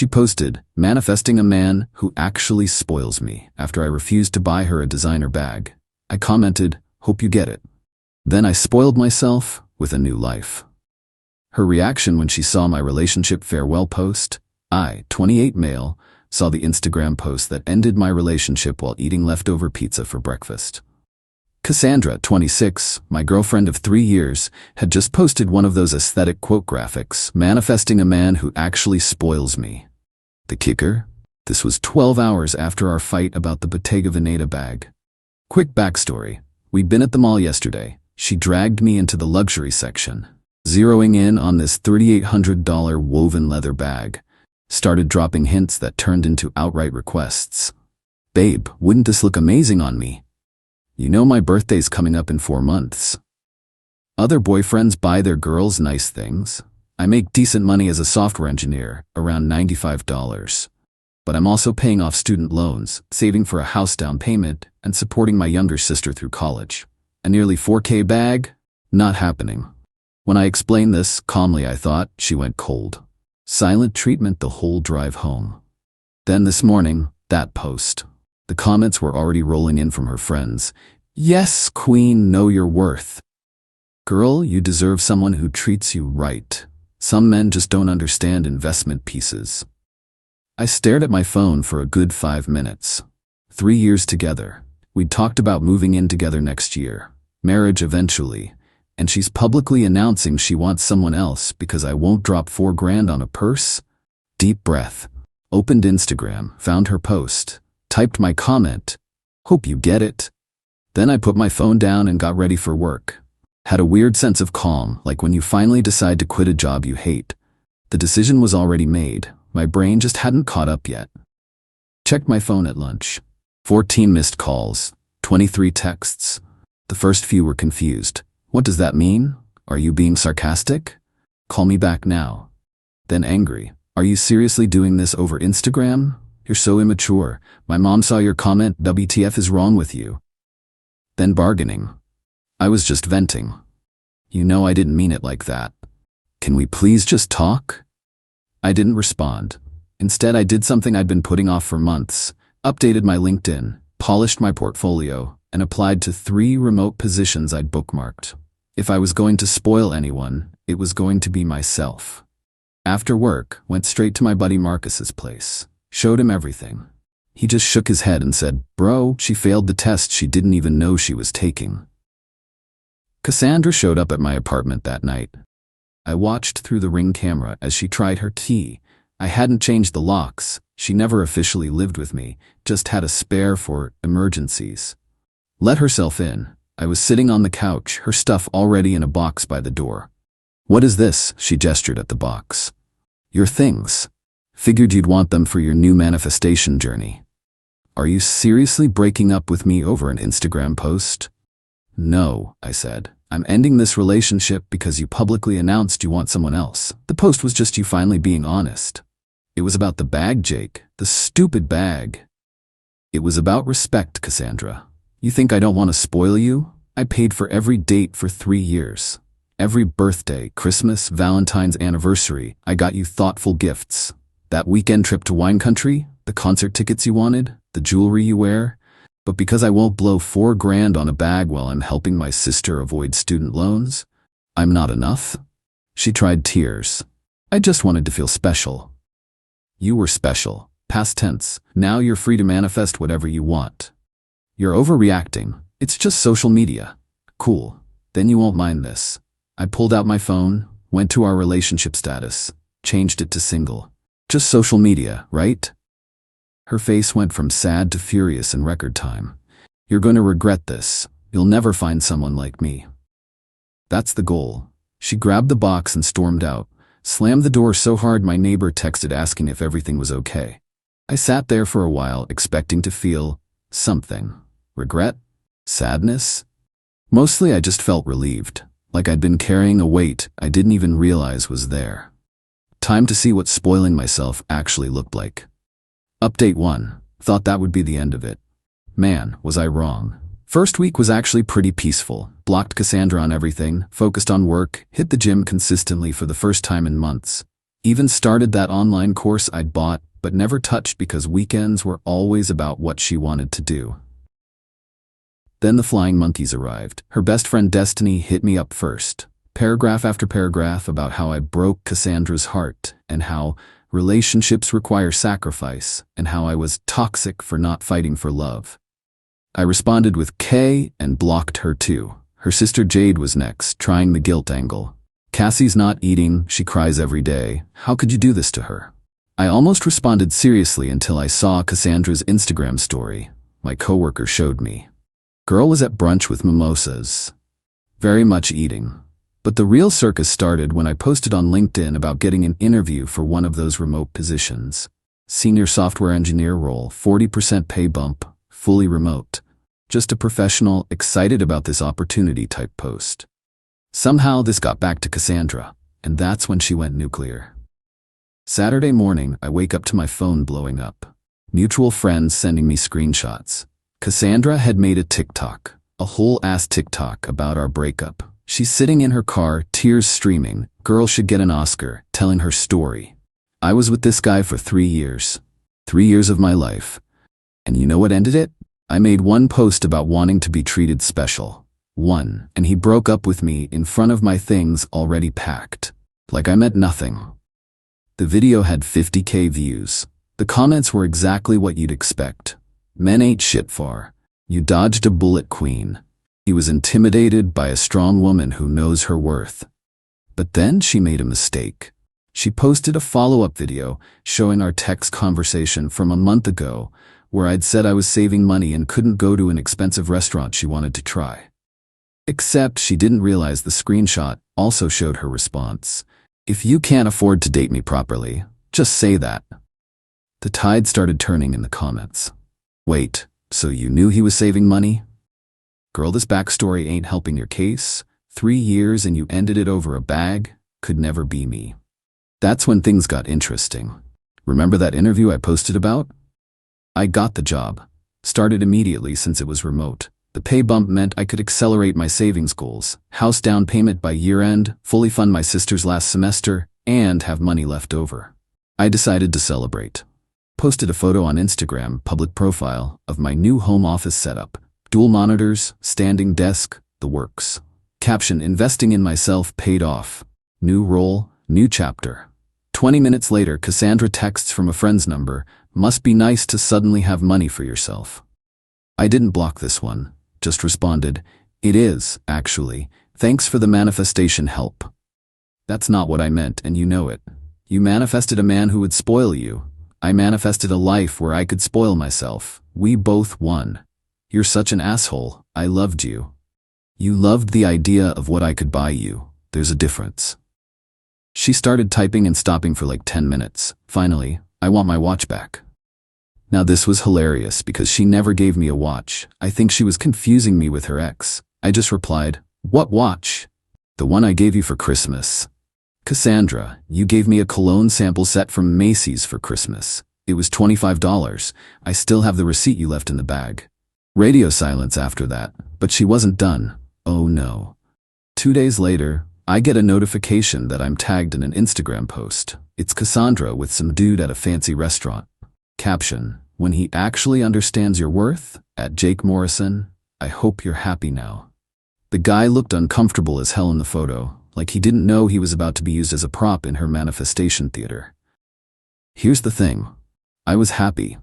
She posted, "Manifesting a man who actually spoils me," after I refused to buy her a designer bag. I commented, "Hope you get it." Then I spoiled myself with a new life. Her reaction when she saw my relationship farewell post: I, 28 male, saw the Instagram post that ended my relationship while eating leftover pizza for breakfast. Cassandra, 26, my girlfriend of 3 years, had just posted one of those aesthetic quote graphics, "Manifesting a man who actually spoils me." The kicker? This was 12 hours after our fight about the Bottega Veneta bag. Quick backstory. We'd been at the mall yesterday. She dragged me into the luxury section, zeroing in on this $3,800 woven leather bag. Started dropping hints that turned into outright requests. "Babe, wouldn't this look amazing on me? You know my birthday's coming up in 4 months." Other boyfriends buy their girls nice things. I make decent money as a software engineer, around $95. But I'm also paying off student loans, saving for a house down payment, and supporting my younger sister through college. A nearly $4K bag? Not happening. When I explained this, calmly I thought, she went cold. Silent treatment the whole drive home. Then this morning, that post. The comments were already rolling in from her friends. "Yes, queen, know your worth. Girl, you deserve someone who treats you right. Some men just don't understand investment pieces." I stared at my phone for a good 5 minutes. 3 years together. We'd talked about moving in together next year. Marriage eventually. And she's publicly announcing she wants someone else because I won't drop $4,000 on a purse? Deep breath. Opened Instagram, found her post. Typed my comment, "Hope you get it." Then I put my phone down and got ready for work. Had a weird sense of calm, like when you finally decide to quit a job you hate. The decision was already made. My brain just hadn't caught up yet. Checked my phone at lunch. 14 missed calls, 23 texts. The first few were confused. What does that mean? Are you being sarcastic? Call me back now. Then angry. Are you seriously doing this over Instagram? You're so immature. My mom saw your comment, WTF is wrong with you? Then bargaining. I was just venting. You know I didn't mean it like that. Can we please just talk? I didn't respond. Instead, I did something I'd been putting off for months. Updated my LinkedIn, polished my portfolio, and applied to 3 remote positions I'd bookmarked. If I was going to spoil anyone, it was going to be myself. After work, went straight to my buddy Marcus's place. Showed him everything. He just shook his head and said, "Bro, she failed the test she didn't even know she was taking." Cassandra showed up at my apartment that night. I watched through the Ring camera as she tried her key. I hadn't changed the locks. She never officially lived with me, just had a spare for emergencies. Let herself in. I was sitting on the couch, her stuff already in a box by the door. "What is this?" She gestured at the box. "Your things. Figured you'd want them for your new manifestation journey." "Are you seriously breaking up with me over an Instagram post?" "No," I said. "I'm ending this relationship because you publicly announced you want someone else. The post was just you finally being honest." "It was about the bag, Jake. The stupid bag." "It was about respect, Cassandra. You think I don't want to spoil you? I paid for every date for 3 years. Every birthday, Christmas, Valentine's anniversary, I got you thoughtful gifts. That weekend trip to wine country, the concert tickets you wanted, the jewelry you wear. But because I won't blow $4,000 on a bag while I'm helping my sister avoid student loans, I'm not enough?" She tried tears. "I just wanted to feel special." "You were special. Past tense. Now you're free to manifest whatever you want. You're overreacting. It's just social media." "Cool. Then you won't mind this." I pulled out my phone, went to our relationship status, changed it to single. "Just social media, right?" Her face went from sad to furious in record time. "You're going to regret this. You'll never find someone like me." "That's the goal." She grabbed the box and stormed out, slammed the door so hard my neighbor texted asking if everything was okay. I sat there for a while expecting to feel something. Regret? Sadness? Mostly I just felt relieved, like I'd been carrying a weight I didn't even realize was there. Time to see what spoiling myself actually looked like. Update 1. Thought that would be the end of it. Man, was I wrong. First week was actually pretty peaceful. Blocked Cassandra on everything, focused on work, hit the gym consistently for the first time in months. Even started that online course I'd bought but never touched because weekends were always about what she wanted to do. Then the flying monkeys arrived. Her best friend Destiny hit me up first. Paragraph after paragraph about how I broke Cassandra's heart and how relationships require sacrifice and how I was toxic for not fighting for love. I responded with K and blocked her too. Her sister Jade was next, trying the guilt angle. Cassie's not eating, she cries every day. How could you do this to her? I almost responded seriously until I saw Cassandra's Instagram story. My coworker showed me. Girl was at brunch with mimosas. Very much eating. But the real circus started when I posted on LinkedIn about getting an interview for one of those remote positions. Senior software engineer role, 40% pay bump, fully remote. Just a professional, excited about this opportunity type post. Somehow this got back to Cassandra, and that's when she went nuclear. Saturday morning, I wake up to my phone blowing up. Mutual friends sending me screenshots. Cassandra had made a TikTok, a whole-ass TikTok about our breakup. She's sitting in her car, tears streaming. Girl should get an Oscar, telling her story. I was with this guy for 3 years. 3 years of my life. And you know what ended it? I made one post about wanting to be treated special. One, and he broke up with me in front of my things already packed. Like I meant nothing. The video had 50K views. The comments were exactly what you'd expect. Men ain't shit far. You dodged a bullet, queen. He was intimidated by a strong woman who knows her worth. But then she made a mistake. She posted a follow-up video showing our text conversation from a month ago where I'd said I was saving money and couldn't go to an expensive restaurant she wanted to try. Except she didn't realize the screenshot also showed her response. If you can't afford to date me properly, just say that. The tide started turning in the comments. Wait, so you knew he was saving money? Girl, this backstory ain't helping your case. 3 years and you ended it over a bag? Could never be me. That's when things got interesting. Remember that interview I posted about? I got the job. Started immediately since it was remote. The pay bump meant I could accelerate my savings goals, house down payment by year-end, fully fund my sister's last semester, and have money left over. I decided to celebrate. Posted a photo on Instagram, public profile, of my new home office setup. Dual monitors, standing desk, the works. Caption, investing in myself paid off. New role, new chapter. 20 minutes later, Cassandra texts from a friend's number, must be nice to suddenly have money for yourself. I didn't block this one, just responded, it is, actually, thanks for the manifestation help. That's not what I meant, and you know it. You manifested a man who would spoil you. I manifested a life where I could spoil myself. We both won. You're such an asshole. I loved you. You loved the idea of what I could buy you. There's a difference. She started typing and stopping for like 10 minutes. Finally, I want my watch back. Now this was hilarious because she never gave me a watch. I think she was confusing me with her ex. I just replied, what watch? The one I gave you for Christmas. Cassandra, you gave me a cologne sample set from Macy's for Christmas. It was $25. I still have the receipt you left in the bag. Radio silence after that, but she wasn't done. Oh no. 2 days later, I get a notification that I'm tagged in an Instagram post. It's Cassandra with some dude at a fancy restaurant. Caption, when he actually understands your worth, at Jake Morrison, I hope you're happy now. The guy looked uncomfortable as hell in the photo, like he didn't know he was about to be used as a prop in her manifestation theater. Here's the thing. I was happy.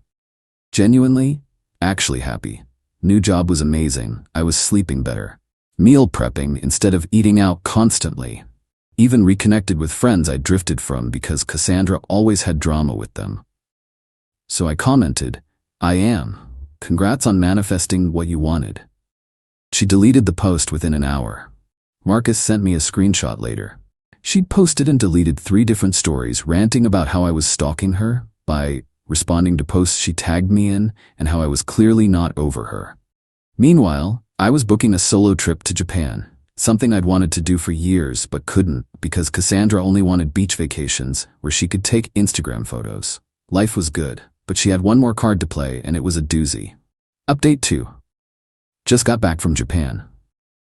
Genuinely, actually happy. New job was amazing. I was sleeping better. Meal prepping instead of eating out constantly. Even reconnected with friends I drifted from because Cassandra always had drama with them. So I commented, I am. Congrats on manifesting what you wanted. She deleted the post within an hour. Marcus sent me a screenshot later. She'd posted and deleted 3 different stories ranting about how I was stalking her by responding to posts she tagged me in and how I was clearly not over her. Meanwhile, I was booking a solo trip to Japan, something I'd wanted to do for years but couldn't because Cassandra only wanted beach vacations where she could take Instagram photos. Life was good, but she had one more card to play and it was a doozy. Update 2. Just got back from Japan.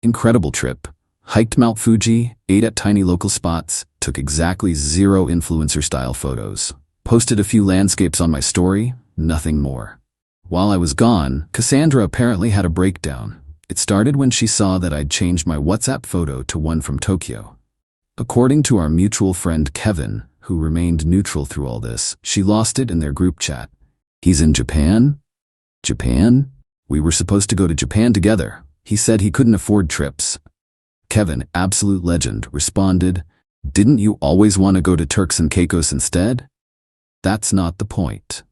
Incredible trip. Hiked Mount Fuji, ate at tiny local spots, took took exactly 0 influencer-style photos. Posted a few landscapes on my story, nothing more. While I was gone, Cassandra apparently had a breakdown. It started when she saw that I'd changed my WhatsApp photo to one from Tokyo. According to our mutual friend Kevin, who remained neutral through all this, she lost it in their group chat. He's in Japan? Japan? We were supposed to go to Japan together. He said he couldn't afford trips. Kevin, absolute legend, responded, "Didn't you always want to go to Turks and Caicos instead?" That's not the point.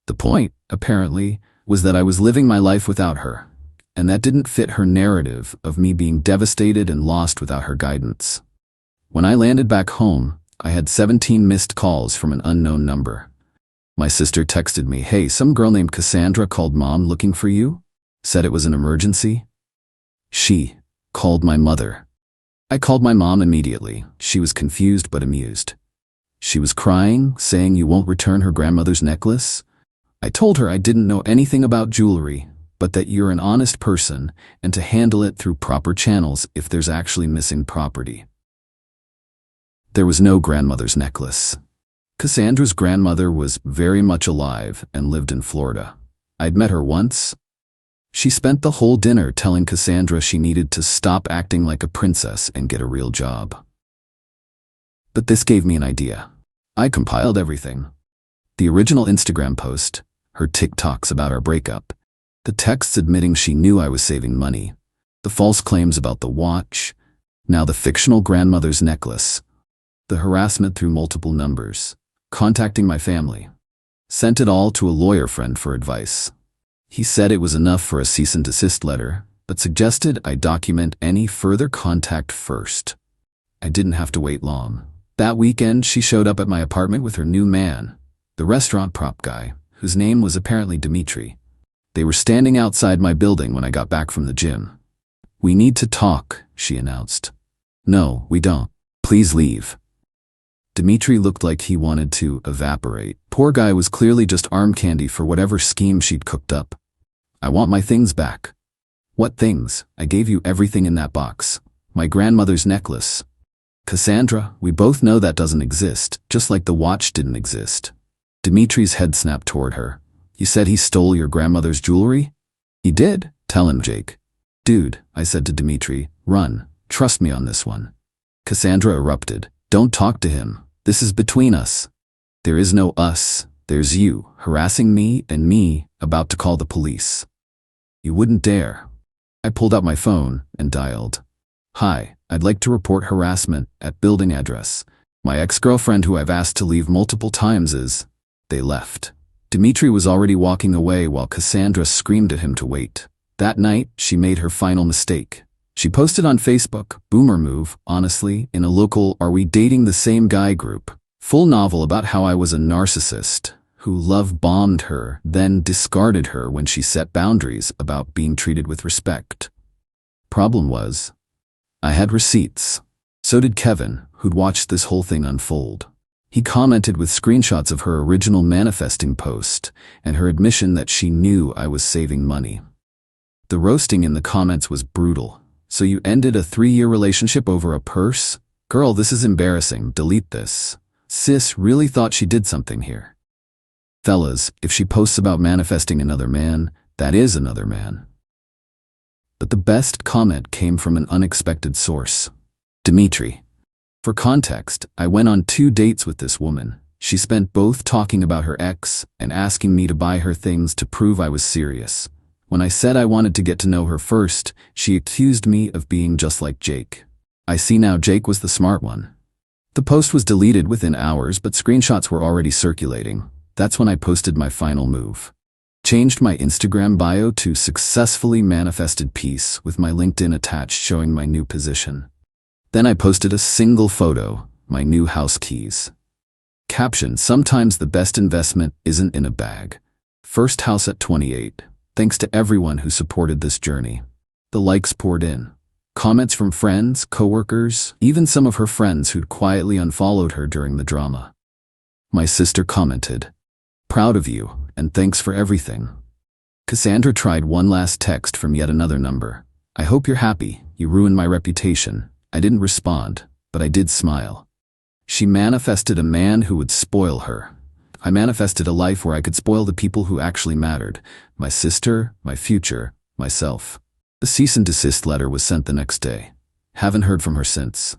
The point, apparently, was that I was living my life without her, and that didn't fit her narrative of me being devastated and lost without her guidance. When I landed back home, I had 17 missed calls from an unknown number. My sister texted me, "Hey, some girl named Cassandra called Mom looking for you. Said it was an emergency." She called my mother. I called my mom immediately. She was confused but amused. She was crying, saying you won't return her grandmother's necklace. I told her I didn't know anything about jewelry, but that you're an honest person and to handle it through proper channels if there's actually missing property. There was no grandmother's necklace. Cassandra's grandmother was very much alive and lived in Florida. I'd met her once. She spent the whole dinner telling Cassandra she needed to stop acting like a princess and get a real job. But this gave me an idea. I compiled everything. The original Instagram post, her TikToks about our breakup, the texts admitting she knew I was saving money, the false claims about the watch, now the fictional grandmother's necklace, the harassment through multiple numbers, contacting my family. Sent it all to a lawyer friend for advice. He said it was enough for a cease and desist letter, but suggested I document any further contact first. I didn't have to wait long. That weekend, she showed up at my apartment with her new man, the restaurant prop guy, whose name was apparently Dimitri. They were standing outside my building when I got back from the gym. "We need to talk," she announced. "No, we don't. Please leave." Dimitri looked like he wanted to evaporate. Poor guy was clearly just arm candy for whatever scheme she'd cooked up. "I want my things back." "What things? I gave you everything in that box. My grandmother's necklace." "Cassandra, we both know that doesn't exist, just like the watch didn't exist." Dimitri's head snapped toward her. "You said he stole your grandmother's jewelry?" "He did. Tell him, Jake." "Dude," I said to Dimitri, "run. Trust me on this one." Cassandra erupted. "Don't talk to him. This is between us." "There is no us. There's you, harassing me and me, about to call the police." "You wouldn't dare." I pulled out my phone and dialed. "Hi, I'd like to report harassment at building address. My ex-girlfriend who I've asked to leave multiple times is..." They left. Dimitri was already walking away while Cassandra screamed at him to wait. That night, she made her final mistake. She posted on Facebook, boomer move, honestly, in a local "Are We Dating the Same Guy" group. Full novel about how I was a narcissist who love-bombed her, then discarded her when she set boundaries about being treated with respect. Problem was, I had receipts. So did Kevin, who'd watched this whole thing unfold. He commented with screenshots of her original manifesting post and her admission that she knew I was saving money. The roasting in the comments was brutal. "So you ended a 3-year relationship over a purse? Girl, this is embarrassing. Delete this. Sis really thought she did something here." Fellas, if she posts about manifesting another man, that is another man. But the best comment came from an unexpected source. Dimitri. For context, I went on 2 dates with this woman. She spent both talking about her ex and asking me to buy her things to prove I was serious. When I said I wanted to get to know her first, she accused me of being just like Jake. I see now Jake was the smart one. The post was deleted within hours, but screenshots were already circulating. That's when I posted my final move. Changed my Instagram bio to "successfully manifested peace" with my LinkedIn attached showing my new position. Then I posted a single photo, my new house keys. Caption: "Sometimes the best investment isn't in a bag. First house at 28. Thanks to everyone who supported this journey." The likes poured in. Comments from friends, coworkers, even some of her friends who'd quietly unfollowed her during the drama. My sister commented, "Proud of you, and thanks for everything." Cassandra tried one last text from yet another number. "I hope you're happy. You ruined my reputation." I didn't respond, but I did smile. She manifested a man who would spoil her. I manifested a life where I could spoil the people who actually mattered. My sister, my future, myself. The cease and desist letter was sent the next day. Haven't heard from her since.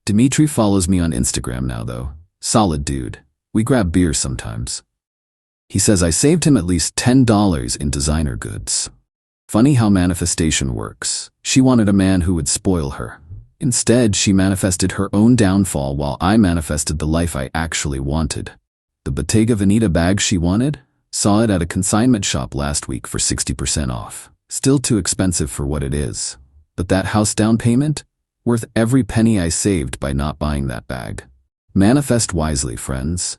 Dimitri follows me on Instagram now though. Solid dude. We grab beers sometimes. He says I saved him at least $10 in designer goods. Funny how manifestation works. She wanted a man who would spoil her. Instead, she manifested her own downfall while I manifested the life I actually wanted. The Bottega Veneta bag she wanted? Saw it at a consignment shop last week for 60% off. Still too expensive for what it is. But that house down payment? Worth every penny I saved by not buying that bag. Manifest wisely, friends.